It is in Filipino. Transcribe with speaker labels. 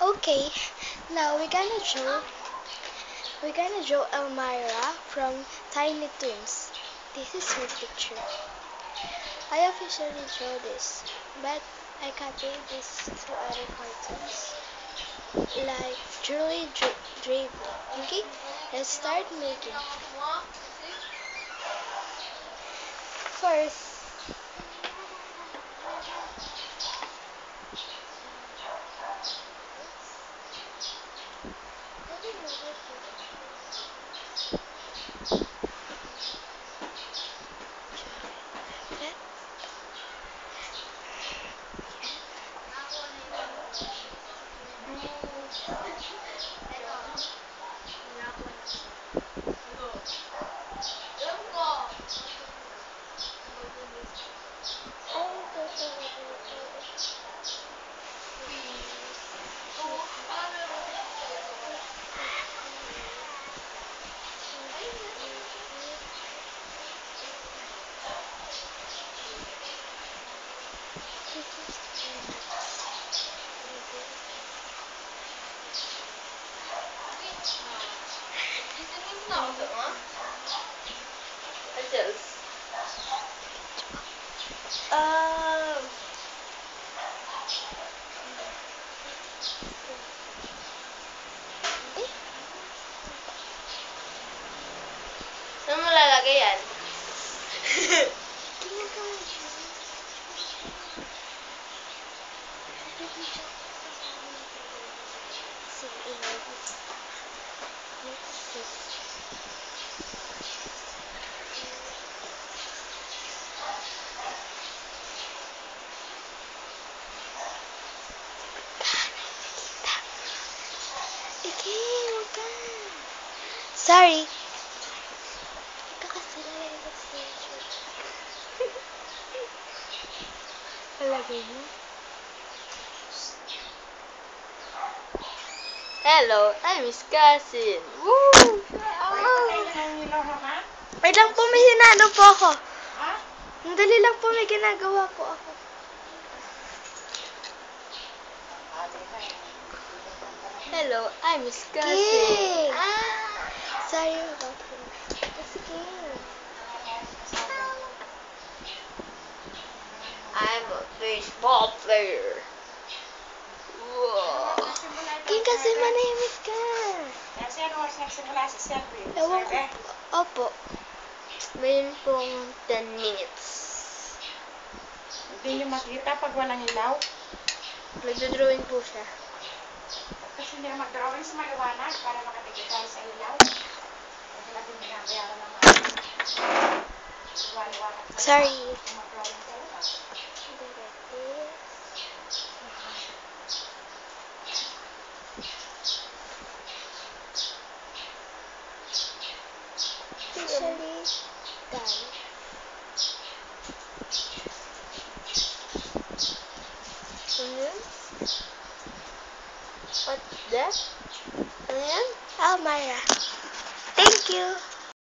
Speaker 1: Okay, now we're gonna draw Elmira from Tiny Toons. This is her picture. I officially draw this, but I copied this to other cartoons like Julie Drabely. Okay, let's start making. First,
Speaker 2: Saan mo lalagay yan?
Speaker 1: sorry. Ito kasi lalagay ko sa picture. Lalagay mo?
Speaker 2: Hello, I'm Miss Cousin. Woo!
Speaker 1: Wait lang po, may hinano po ako. Dali lang po, may ginagawa po ako.
Speaker 2: Hello, I'm Miss
Speaker 1: Okay.
Speaker 2: Cousin.
Speaker 1: Sorry about that. It's okay.
Speaker 2: I'm a baseball player. Wow.
Speaker 1: King, kasi manahimik ka.
Speaker 3: Kasi ano oras nagsimula si Selby?
Speaker 1: Ewan ko. Opo.
Speaker 2: Mayroon pong 10 minutes.
Speaker 3: Hindi niyo makita pag walang ilaw.
Speaker 2: Nagdodrawing po siya.
Speaker 3: Kasi hindi na mag-drawing sa maliwanag para makadikit tayo sa ilaw. Kasi natin binabayaran ng mga liwanag.
Speaker 1: Sorry.
Speaker 3: Mag-drawing tayo.
Speaker 1: Officially done.
Speaker 2: Ano yun? What's that? Ano yan?
Speaker 1: Elmira. Thank you.